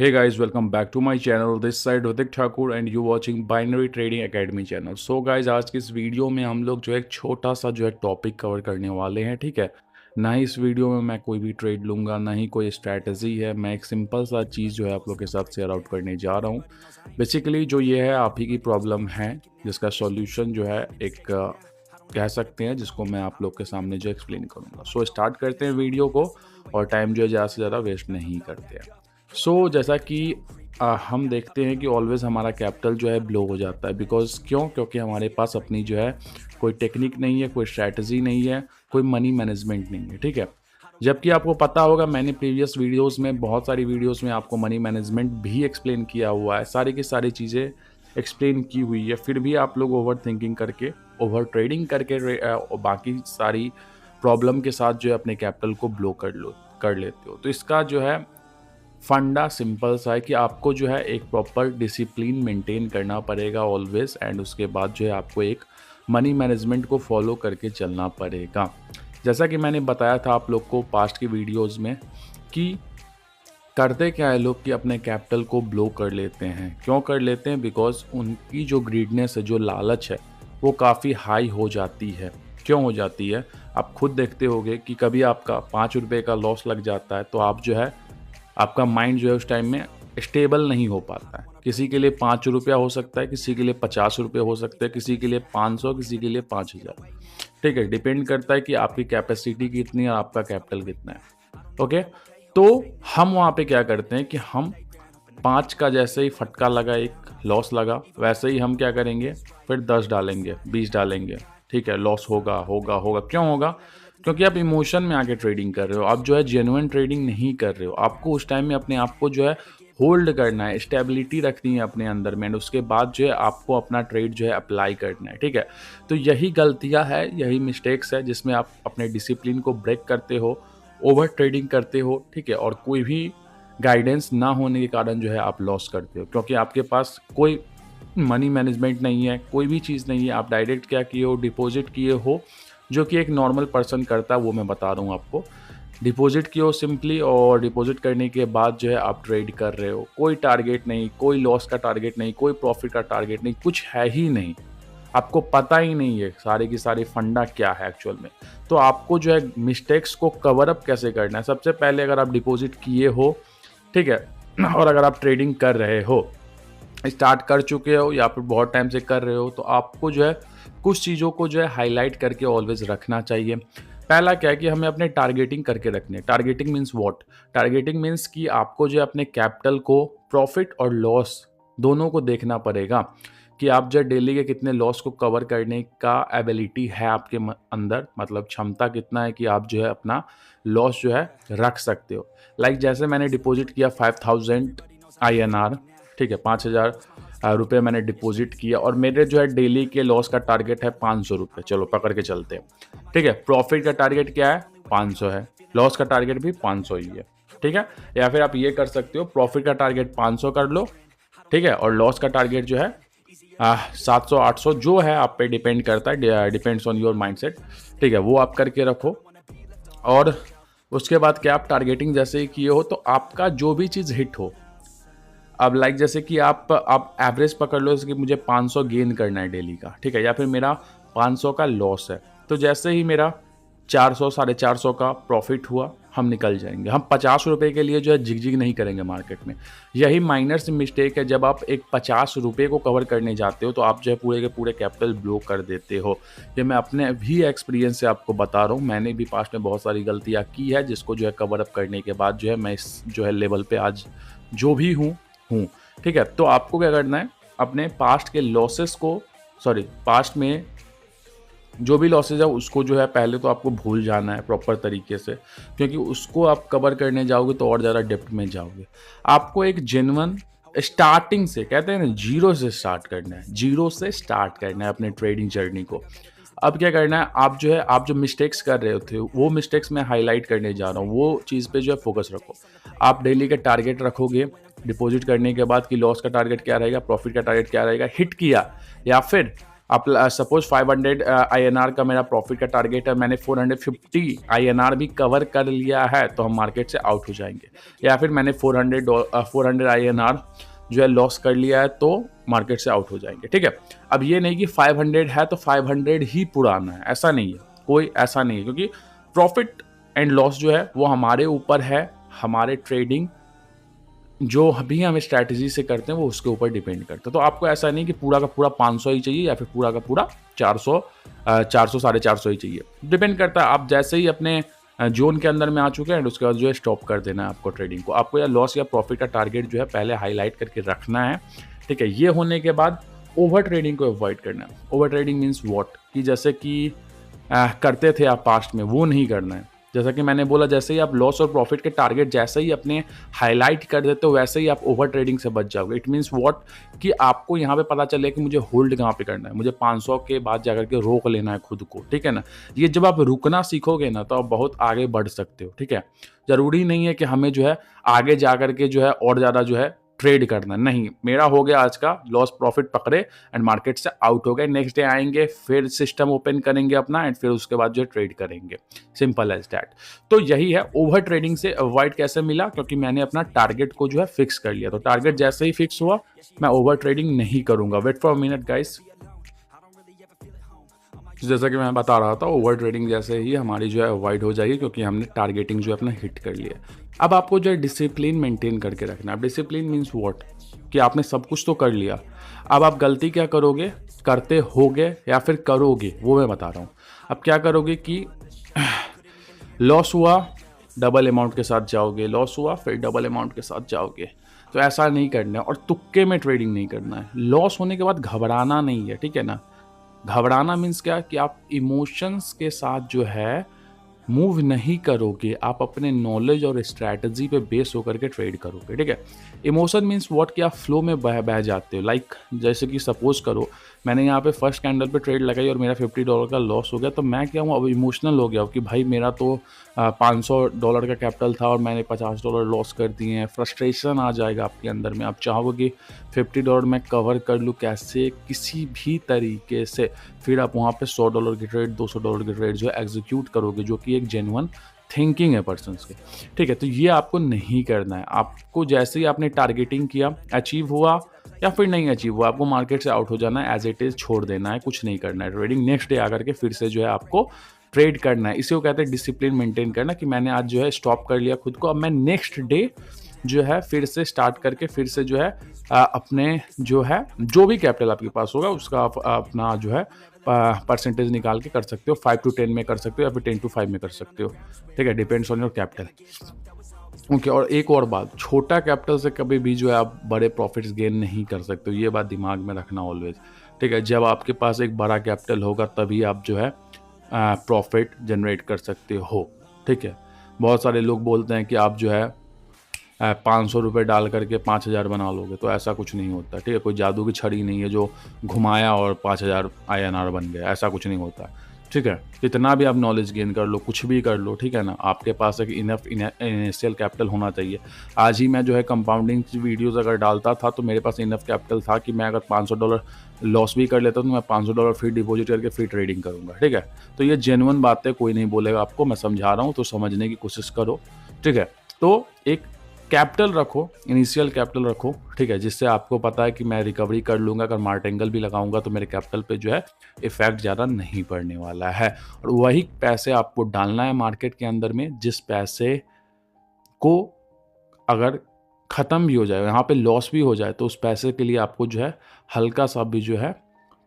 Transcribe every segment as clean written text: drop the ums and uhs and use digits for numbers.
Hey guys, welcome back to my channel. This side Hrithik Thakur and you watching Binary Trading Academy channel. So guys, आज की इस video में हम लोग जो है एक छोटा सा जो है टॉपिक कवर करने वाले हैं, ठीक है। ना ही इस वीडियो में मैं कोई भी ट्रेड लूँगा, ना ही कोई स्ट्रैटेजी है। मैं एक सिंपल सा चीज़ जो है आप लोग के साथ शेयर आउट करने जा रहा हूँ। बेसिकली जो ये है आप ही की प्रॉब्लम है, जिसका सॉल्यूशन जो है एक कह सकते हैं, जिसको मैं आप लोग के सामने जो एक्सप्लेन करूँगा। सो स्टार्ट करते हैं वीडियो को और टाइम जो है ज़्यादा से ज़्यादा वेस्ट नहीं करते हैं। जैसा कि हम देखते हैं कि ऑलवेज़ हमारा कैपिटल जो है ब्लो हो जाता है। क्योंकि हमारे पास अपनी जो है कोई टेक्निक नहीं है, कोई स्ट्रैटेजी नहीं है, कोई मनी मैनेजमेंट नहीं है, ठीक है। जबकि आपको पता होगा, मैंने प्रीवियस वीडियोस में, बहुत सारी वीडियोस में आपको मनी मैनेजमेंट भी एक्सप्लेन किया हुआ है, सारी की सारी चीज़ें एक्सप्लेन की हुई है। फिर भी आप लोग ओवर थिंकिंग करके, ओवर ट्रेडिंग करके और बाकी सारी प्रॉब्लम के साथ जो है अपने कैपिटल को ब्लो कर लेते हो। तो इसका जो है फंडा सिंपल सा है कि आपको जो है एक प्रॉपर डिसिप्लिन मेंटेन करना पड़ेगा ऑलवेज, एंड उसके बाद जो है आपको एक मनी मैनेजमेंट को फॉलो करके चलना पड़ेगा। जैसा कि मैंने बताया था आप लोग को पास्ट की वीडियोस में कि करते क्या है लोग कि अपने कैपिटल को ब्लो कर लेते हैं। क्यों कर लेते हैं? बिकॉज उनकी जो ग्रीडनेस है, जो लालच है, वो काफ़ी हाई हो जाती है। क्यों हो जाती है? आप खुद देखते होगे कि कभी आपका 5 रुपये का लॉस लग जाता है तो आप जो है, आपका माइंड जो है उस टाइम में स्टेबल नहीं हो पाता है। किसी के लिए 5 रुपया हो सकता है, किसी के लिए 50 रुपये हो सकते हैं, किसी के लिए 500, किसी के लिए 5000। ठीक है, डिपेंड करता है कि आपकी कैपेसिटी कितनी है और आपका कैपिटल कितना है। ओके, तो हम वहाँ पे क्या करते हैं कि हम 5 का जैसे ही फटका लगा, एक लॉस लगा, वैसे ही हम क्या करेंगे, फिर 10 डालेंगे, 20 डालेंगे। ठीक है, लॉस होगा होगा होगा। क्यों होगा? क्योंकि आप इमोशन में आके ट्रेडिंग कर रहे हो, आप जो है जेन्युइन ट्रेडिंग नहीं कर रहे हो। आपको उस टाइम में अपने आप को जो है होल्ड करना है, स्टेबिलिटी रखनी है अपने अंदर में, उसके बाद जो है आपको अपना ट्रेड जो है अप्लाई करना है। ठीक है, तो यही गलतियां है, यही मिस्टेक्स है जिसमें आप अपने डिसिप्लिन को ब्रेक करते हो, ओवर ट्रेडिंग करते हो। ठीक है, और कोई भी गाइडेंस ना होने के कारण जो है आप लॉस करते हो, क्योंकि आपके पास कोई मनी मैनेजमेंट नहीं है, कोई भी चीज़ नहीं है। आप डायरेक्ट क्या किए हो, डिपॉजिट किए हो, जो कि एक नॉर्मल पर्सन करता है, वो मैं बता रहा हूँ आपको। डिपॉजिट किए हो सिंपली, और डिपॉजिट करने के बाद जो है आप ट्रेड कर रहे हो। कोई टारगेट नहीं, कोई लॉस का टारगेट नहीं, कोई प्रॉफिट का टारगेट नहीं, कुछ है ही नहीं। आपको पता ही नहीं है सारे की सारी फंडा क्या है एक्चुअल में। तो आपको जो है मिस्टेक्स को कवर अप कैसे करना है, सबसे पहले अगर आप डिपॉजिट किए हो, ठीक है, और अगर आप ट्रेडिंग कर रहे हो, स्टार्ट कर चुके हो या फिर बहुत टाइम से कर रहे हो, तो आपको जो है कुछ चीज़ों को जो है हाईलाइट करके ऑलवेज रखना चाहिए। पहला क्या है कि हमें अपने टारगेटिंग करके रखने। Targeting means what? Targeting means कि आपको जो है अपने कैपिटल को, प्रॉफिट और लॉस दोनों को देखना पड़ेगा कि आप जो डेली के कितने लॉस को कवर करने का एबिलिटी है आपके अंदर, मतलब क्षमता कितना है कि आप जो है अपना लॉस जो है रख सकते हो। लाइक जैसे मैंने डिपॉजिट किया 5000 INR, ठीक है, 5000 रुपये मैंने डिपॉजिट किया, और मेरे जो है डेली के लॉस का टारगेट है 500 रुपये। चलो पकड़ के चलते हैं। ठीक है, प्रॉफिट का टारगेट क्या है? 500 है, लॉस का टारगेट भी 500 ही है। ठीक है, या फिर आप ये कर सकते हो, प्रॉफिट का टारगेट 500 कर लो, ठीक है, और लॉस का टारगेट जो है 700 800, जो है आप पे डिपेंड करता है, डिपेंड्स ऑन योर माइंडसेट। ठीक है, वो आप करके रखो। और उसके बाद क्या, आप टारगेटिंग जैसे ही किए हो तो आपका जो भी चीज़ हिट हो, अब लाइक जैसे कि आप एवरेज पकड़ लो, जैसे कि मुझे 500 गेन करना है डेली का, ठीक है, या फिर मेरा 500 का लॉस है, तो जैसे ही मेरा 400 450 का प्रॉफिट हुआ, हम निकल जाएंगे। हम 50 रुपये के लिए जो है झिकझिक नहीं करेंगे मार्केट में। यही माइनर सी मिस्टेक है, जब आप एक 50 रुपये को कवर करने जाते हो तो आप जो है पूरे के पूरे कैपिटल ब्लो कर देते हो। ये मैं अपने भी एक्सपीरियंस से आपको बता रहा हूँ। मैंने भी पास्ट में बहुत सारी गलतियाँ की है, जिसको जो है कवर अप करने के बाद जो है मैं इस जो है लेवल पे आज जो भी हूँ। ठीक है, तो आपको क्या करना है, अपने पास्ट के लॉसेस को, पास्ट में जो भी लॉसेज है उसको जो है पहले तो आपको भूल जाना है प्रॉपर तरीके से, क्योंकि उसको आप कवर करने जाओगे तो और ज़्यादा डेप्थ में जाओगे। आपको एक जेन्युइन स्टार्टिंग से, कहते हैं ना, जीरो से स्टार्ट करना है, जीरो से स्टार्ट करना है अपने ट्रेडिंग जर्नी को। अब क्या करना है, आप जो मिस्टेक्स कर रहे थे, वो मिस्टेक्स मैं हाईलाइट करने जा रहा हूँ, वो चीज़ पे जो है फोकस रखो। आप डेली के टारगेट रखोगे डिपॉजिट करने के बाद कि लॉस का टारगेट क्या रहेगा, प्रॉफिट का टारगेट क्या रहेगा, हिट किया या फिर आप सपोज 500 INR का मेरा प्रॉफिट का टारगेट है, मैंने 450 INR भी कवर कर लिया है तो हम मार्केट से आउट हो जाएंगे। या फिर मैंने 400 INR जो है लॉस कर लिया है तो मार्केट से आउट हो जाएंगे। ठीक है, अब ये नहीं कि 500 है तो 500 ही पुराना है, ऐसा नहीं है, कोई ऐसा नहीं है, क्योंकि प्रॉफिट एंड लॉस जो है वो हमारे ऊपर है, हमारे ट्रेडिंग जो भी हम स्ट्रैटेजी से करते हैं वो उसके ऊपर डिपेंड करता है। तो आपको ऐसा नहीं कि पूरा का पूरा 500 ही चाहिए या फिर पूरा का पूरा 400 400 450 ही चाहिए, डिपेंड करता है। आप जैसे ही अपने जोन के अंदर में आ चुके हैं उसके बाद जो है स्टॉप कर देना है आपको ट्रेडिंग को। आपको या लॉस या प्रॉफिट का टारगेट जो है पहले हाईलाइट करके रखना है। ठीक है, ये होने के बाद ओवर ट्रेडिंग को अवॉइड करना है। ओवर ट्रेडिंग मीन्स वॉट, कि जैसे कि करते थे आप पास्ट में, वो नहीं करना है। जैसा कि मैंने बोला, जैसे ही आप लॉस और प्रॉफिट के टारगेट जैसे ही अपने हाईलाइट कर देते हो वैसे ही आप ओवर ट्रेडिंग से बच जाओगे। इट मीन्स व्हाट, कि आपको यहाँ पे पता चले कि मुझे होल्ड कहाँ पे करना है, मुझे 500 के बाद जाकर के रोक लेना है खुद को। ठीक है ना, ये जब आप रुकना सीखोगे ना तो आप बहुत आगे बढ़ सकते हो। ठीक है, जरूरी नहीं है कि हमें जो है आगे जाकर के जो है और ज़्यादा जो है ट्रेड करना, नहीं। मेरा हो गया आज का लॉस प्रॉफिट पकड़े एंड मार्केट से आउट हो गए, नेक्स्ट डे आएंगे फिर सिस्टम ओपन करेंगे अपना एंड फिर उसके बाद जो ट्रेड करेंगे, सिंपल एज दैट। तो यही है ओवर ट्रेडिंग से अवॉइड कैसे मिला, क्योंकि मैंने अपना टारगेट को जो है फिक्स कर लिया। तो टारगेट जैसे ही फिक्स हुआ मैं ओवर ट्रेडिंग नहीं करूंगा। वेट फॉर मिनट गाइस, जैसा कि मैं बता रहा था, ओवर ट्रेडिंग जैसे ही हमारी जो है अवॉइड हो जाएगी, क्योंकि हमने टारगेटिंग जो है अपना हिट कर लिया। अब आपको जो है डिसिप्लिन मेंटेन करके रखना है। डिसिप्लिन मीन्स व्हाट, कि आपने सब कुछ तो कर लिया, अब आप गलती क्या करोगे, करते होगे या फिर करोगे, वो मैं बता रहा हूँ। अब क्या करोगे कि लॉस हुआ डबल अमाउंट के साथ जाओगे, लॉस हुआ फिर डबल अमाउंट के साथ जाओगे। तो ऐसा नहीं करना है, और तुक्के में ट्रेडिंग नहीं करना है। लॉस होने के बाद घबराना नहीं है, ठीक है ना। घबराना मीन्स क्या, कि आप इमोशंस के साथ जो है मूव नहीं करोगे, आप अपने नॉलेज और स्ट्रैटेजी पे बेस होकर के ट्रेड करोगे। ठीक है, इमोशन मीन्स व्हाट, कि आप फ्लो में बह जाते हो। लाइक जैसे कि सपोज करो मैंने यहाँ पे फर्स्ट कैंडल पे ट्रेड लगाई और मेरा $50 का लॉस हो गया, तो मैं क्या हूँ, अब इमोशनल हो गया हूँ कि भाई मेरा तो $500 का कैपिटल था और मैंने $50 लॉस कर दिए हैं। फ्रस्ट्रेशन आ जाएगा आपके अंदर में, आप चाहोगे कि $50 मैं कवर कर लूँ कैसे, किसी भी तरीके से। फिर आप वहाँ पे $100 की ट्रेड, $200 की ट्रेड जो है एग्जीक्यूट करोगे, जो कि एक जेन्युइन थिंकिंग है पर्सन्स के। ठीक है, तो ये आपको नहीं करना है। आपको जैसे ही आपने टारगेटिंग किया, अचीव हुआ या फिर नहीं अचीव हुआ, आपको मार्केट से आउट हो जाना है, एज इट इज़ छोड़ देना है, कुछ नहीं करना है। ट्रेडिंग नेक्स्ट डे आकर के फिर से जो है आपको ट्रेड करना है। इसी को कहते हैं डिसिप्लिन मेंटेन करना, कि मैंने आज जो है स्टॉप कर लिया खुद को, अब मैं नेक्स्ट डे जो है फिर से स्टार्ट करके फिर से जो है अपने जो है जो भी कैपिटल आपके पास होगा उसका आप अपना जो है परसेंटेज निकाल के कर सकते हो। 5 to 10 में कर सकते हो या फिर 10 to 5 में कर सकते हो। ठीक है, depends on your capital. Okay, और एक और बात, छोटा कैपिटल से कभी भी जो है आप बड़े प्रॉफिट्स गेन नहीं कर सकते हो, ये बात दिमाग में रखना ऑलवेज। ठीक है, जब आपके पास एक बड़ा कैपिटल होगा तभी आप जो है प्रॉफिट जनरेट कर सकते हो। ठीक है, बहुत सारे लोग बोलते हैं कि आप जो है 500 रुपये डाल करके 5000 बना लोगे, तो ऐसा कुछ नहीं होता। ठीक है, कोई जादू की छड़ी नहीं है जो घुमाया और 5000 INR बन गया, ऐसा कुछ नहीं होता। ठीक है, कितना भी आप नॉलेज गेन कर लो, कुछ भी कर लो, ठीक है ना, आपके पास एक इनफ इनिशियल कैपिटल होना चाहिए। आज ही मैं जो है कंपाउंडिंग वीडियोस अगर डालता था तो मेरे पास इनफ कैपिटल था कि मैं अगर $500 लॉस भी कर लेता तो मैं $500 फिर डिपॉजिट करके फिर ट्रेडिंग करूँगा। ठीक है, तो ये जेन्युइन बात है, कोई नहीं बोलेगा आपको, मैं समझा रहा हूँ तो समझने की कोशिश करो। ठीक है, तो एक कैपिटल रखो, इनिशियल कैपिटल रखो। ठीक है, जिससे आपको पता है कि मैं रिकवरी कर लूँगा, अगर मार्टेंगल भी लगाऊंगा तो मेरे कैपिटल पे जो है इफेक्ट ज़्यादा नहीं पड़ने वाला है। और वही पैसे आपको डालना है मार्केट के अंदर में, जिस पैसे को अगर ख़त्म भी हो जाए, यहाँ पे लॉस भी हो जाए, तो उस पैसे के लिए आपको जो है हल्का सा भी जो है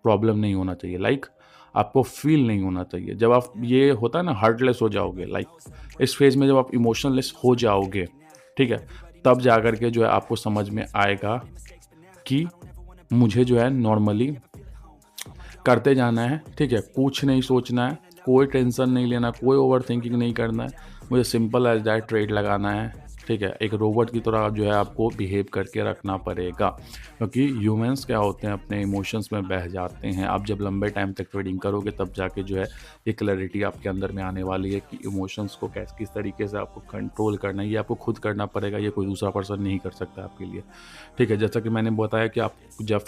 प्रॉब्लम नहीं होना चाहिए। लाइक आपको फील नहीं होना चाहिए। जब आप, ये होता है ना, हार्टलेस हो जाओगे, लाइक इस फेज में जब आप इमोशनलेस हो जाओगे, ठीक है, तब जा कर के जो है आपको समझ में आएगा कि मुझे जो है नॉर्मली करते जाना है। ठीक है, कुछ नहीं सोचना है, कोई टेंशन नहीं लेना, कोई ओवर थिंकिंग नहीं करना है, मुझे सिंपल एज दैट ट्रेड लगाना है। ठीक है, एक रोबोट की तरह जो है आपको बिहेव करके रखना पड़ेगा, क्योंकि ह्यूमंस क्या होते हैं, अपने इमोशंस में बह जाते हैं। आप जब लंबे टाइम तक ट्रेडिंग करोगे तब जाके जो है ये क्लैरिटी आपके अंदर में आने वाली है कि इमोशंस को किस तरीके से आपको कंट्रोल करना है। ये आपको खुद करना पड़ेगा, ये कोई दूसरा पर्सन नहीं कर सकता आपके लिए। ठीक है, जैसा कि मैंने बताया कि आप जब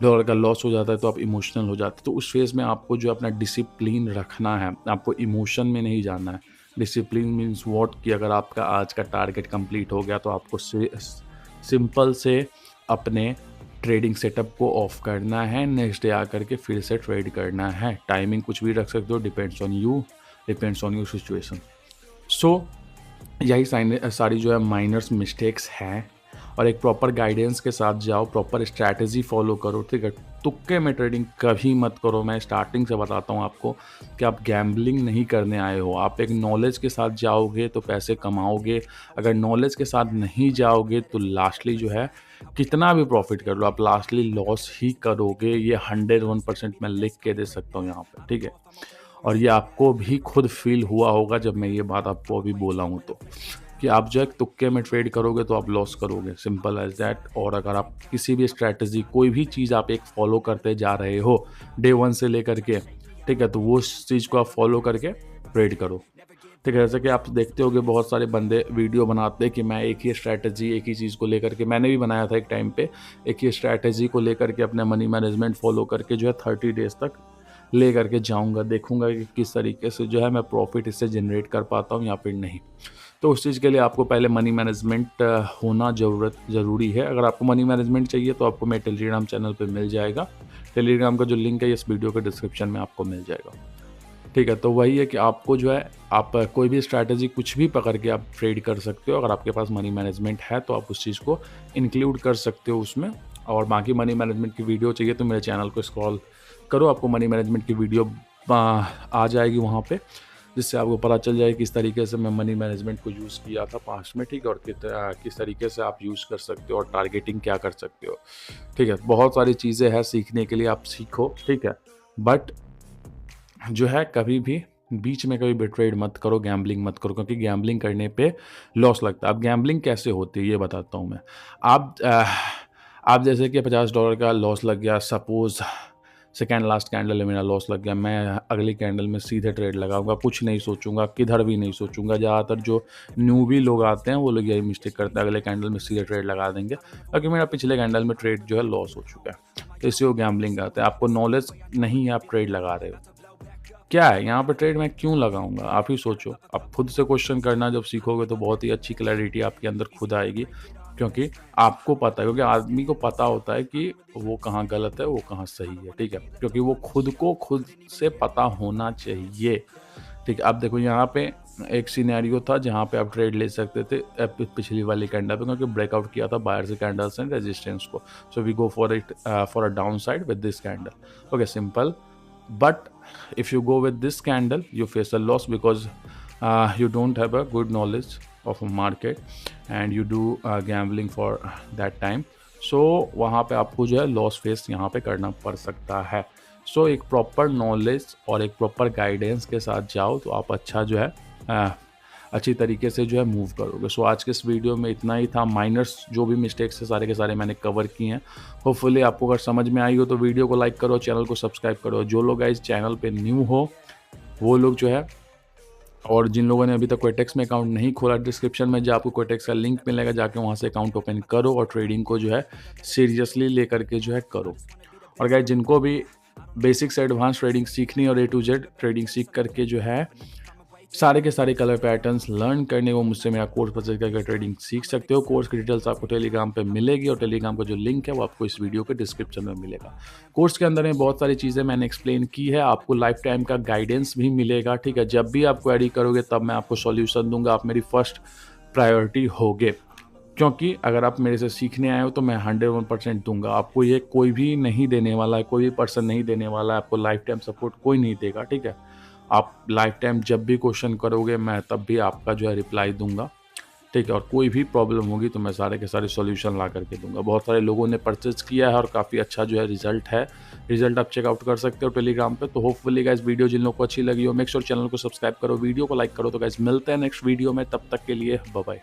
डॉलर का लॉस हो जाता है तो आप इमोशनल हो जाते हैं। तो उस फेज़ में आपको जो अपना डिसिप्लिन रखना है, आपको इमोशन में नहीं जाना है। डिसिप्लिन मीन्स व्हाट कि अगर आपका आज का टारगेट कंप्लीट हो गया तो आपको सिंपल से अपने ट्रेडिंग सेटअप को ऑफ करना है, नेक्स्ट डे आकर के फिर से ट्रेड करना है। टाइमिंग कुछ भी रख सकते हो, depends on you, depends on your situation. So यही सारी जो है माइनर्स मिस्टेक्स हैं, और एक प्रॉपर गाइडेंस के साथ जाओ, प्रॉपर स्ट्रैटेजी फॉलो करो, ठीक है। तुक्के में ट्रेडिंग कभी मत करो। मैं स्टार्टिंग से बताता हूँ आपको कि आप गैम्बलिंग नहीं करने आए हो। आप एक नॉलेज के साथ जाओगे तो पैसे कमाओगे। अगर नॉलेज के साथ नहीं जाओगे तो लास्टली जो है कितना भी प्रॉफिट कर लो, आप लास्टली लॉस ही करोगे। ये 101% मैं लिख के दे सकता हूँ यहाँ पे, ठीक है। और ये आपको भी खुद फील हुआ होगा जब मैं ये बात आपको अभी बोला हूँ तो, कि आप जो है तुक्के में ट्रेड करोगे तो आप लॉस करोगे, सिंपल एज दैट। और अगर आप किसी भी स्ट्रैटेजी, कोई भी चीज़ आप एक फॉलो करते जा रहे हो डे 1 से लेकर के, ठीक है, तो वो चीज़ को आप फॉलो करके ट्रेड करो, ठीक है। जैसे कि आप देखते होगे बहुत सारे बंदे वीडियो बनाते हैं कि मैं एक ही स्ट्रैटेजी, एक ही चीज़ को लेकर के, मैंने भी बनाया था एक टाइम पे, एक ही स्ट्रैटेजी को लेकर के अपने मनी मैनेजमेंट फॉलो करके जो है 30 डेज़ तक ले करके जाऊँगा, देखूँगा कि किस तरीके से जो है मैं प्रॉफिट इससे जनरेट कर पाता हूँ या फिर नहीं। तो उस चीज़ के लिए आपको पहले मनी मैनेजमेंट होना ज़रूरी है। अगर आपको मनी मैनेजमेंट चाहिए तो आपको मेरे टेलीग्राम चैनल पे मिल जाएगा। टेलीग्राम का जो लिंक है इस वीडियो के डिस्क्रिप्शन में आपको मिल जाएगा, ठीक है। तो वही है कि आपको जो है, आप कोई भी स्ट्रैटेजी कुछ भी पकड़ के आप ट्रेड कर सकते हो। अगर आपके पास मनी मैनेजमेंट है तो आप उस चीज़ को इंक्लूड कर सकते हो उसमें। और बाकी मनी मैनेजमेंट की वीडियो चाहिए तो मेरे चैनल को स्क्रॉल करो, आपको मनी मैनेजमेंट की वीडियो आ जाएगी वहाँ पे, जिससे आपको पता चल जाए किस तरीके से मैं मनी मैनेजमेंट को यूज़ किया था पास्ट में, ठीक है। और किस तरीके से आप यूज़ कर सकते हो और टारगेटिंग क्या कर सकते हो, ठीक है। बहुत सारी चीज़ें हैं सीखने के लिए, आप सीखो, ठीक है। बट जो है कभी भी बीच में कभी भी ट्रेड मत करो, गैम्बलिंग मत करो, क्योंकि गैम्बलिंग करने पे लॉस लगता है। अब गैम्बलिंग कैसे होती है ये बताता हूँ मैं। आप आप जैसे कि $50 का लॉस लग गया, सपोज़ सेकंड लास्ट कैंडल में मेरा लॉस लग गया, मैं अगली कैंडल में सीधे ट्रेड लगाऊंगा, कुछ नहीं सोचूंगा, किधर भी नहीं सोचूंगा। ज़्यादातर जो न्यूबी लोग आते हैं वो लोग यही मिस्टेक करते हैं, अगले कैंडल में सीधे ट्रेड लगा देंगे, क्योंकि मेरा पिछले कैंडल में ट्रेड जो है लॉस हो चुका है। तो इससे वो गैम्बलिंग आता है। आपको नॉलेज नहीं है, आप ट्रेड लगा रहे हो, क्या है यहाँ पे ट्रेड मैं क्यों लगाऊंगा, आप ही सोचो। आप खुद से क्वेश्चन करना जब सीखोगे तो बहुत ही अच्छी क्लैरिटी आपके अंदर खुद आएगी, क्योंकि आपको पता है, क्योंकि आदमी को पता होता है कि वो कहाँ गलत है, वो कहाँ सही है, ठीक है। क्योंकि वो खुद को खुद से पता होना चाहिए, ठीक है। अब देखो यहाँ पे एक सिनेरियो था जहाँ पे आप ट्रेड ले सकते थे पिछली वाली कैंडल पे, क्योंकि ब्रेकआउट किया था बाहर से कैंडल्स एंड रेजिस्टेंस को। So we go for it for a downside with this candle, okay, simple. But if you go with this candle, you face a loss because you don't have a good knowledge of a market and you do gambling for that time. So वहाँ पे आपको जो है loss face यहाँ पे करना पड़ सकता है। सो एक प्रॉपर नॉलेज और एक प्रॉपर गाइडेंस के साथ जाओ तो आप अच्छा जो है अच्छी तरीके से जो है मूव करोगे। सो आज के इस वीडियो में इतना ही था। माइनर्स जो भी मिस्टेक्स है सारे के सारे मैंने कवर किए हैं। होपफुली आपको अगर समझ में आई हो तो वीडियो को लाइक करो, चैनल को सब्सक्राइब करो। जो लोग इस चैनल पे न्यू हो वो लोग जो है, और जिन लोगों ने अभी तक कोटेक्स में अकाउंट नहीं खोला, डिस्क्रिप्शन में जो आपको कोटेक्स का लिंक मिलेगा, जाके वहाँ से अकाउंट ओपन करो और ट्रेडिंग को जो है सीरियसली लेकर के जो है करो। और गाइस जिनको भी बेसिक से एडवांस ट्रेडिंग सीखनी और A to Z ट्रेडिंग सीख करके जो है सारे के सारे कलर पैटर्न्स लर्न करने को, मुझसे मेरा कोर्स परचेज करके ट्रेडिंग सीख सकते हो। कोर्स की डिटेल्स आपको टेलीग्राम पे मिलेगी और टेलीग्राम का जो लिंक है वो आपको इस वीडियो के डिस्क्रिप्शन में मिलेगा। कोर्स के अंदर में बहुत सारी चीज़ें मैंने एक्सप्लेन की है, आपको लाइफ टाइम का गाइडेंस भी मिलेगा, ठीक है। जब भी आप क्वेरी करोगे तब मैं आपको सॉल्यूशन दूंगा, आप मेरी फर्स्ट प्रायोरिटी होगे, क्योंकि अगर आप मेरे से सीखने आए हो तो मैं 101% दूंगा आपको। ये कोई भी नहीं देने वाला है, कोई भी पर्सन नहीं देने वाला है आपको, लाइफ टाइम सपोर्ट कोई नहीं देगा, ठीक है। आप लाइफ टाइम जब भी क्वेश्चन करोगे मैं तब भी आपका जो है रिप्लाई दूंगा, ठीक है। और कोई भी प्रॉब्लम होगी तो मैं सारे के सारे सॉल्यूशन ला करके दूंगा। बहुत सारे लोगों ने परचेज किया है और काफ़ी अच्छा जो है रिजल्ट है। रिजल्ट आप चेकआउट कर सकते हो टेलीग्राम पे। तो होपफुली गाइस वीडियो जिन लोगों को अच्छी लगी हो, मेक श्योर चैनल को सब्सक्राइब करो, वीडियो को लाइक करो। तो गाइस मिलते हैं नेक्स्ट वीडियो में, तब तक के लिए बाय बाय।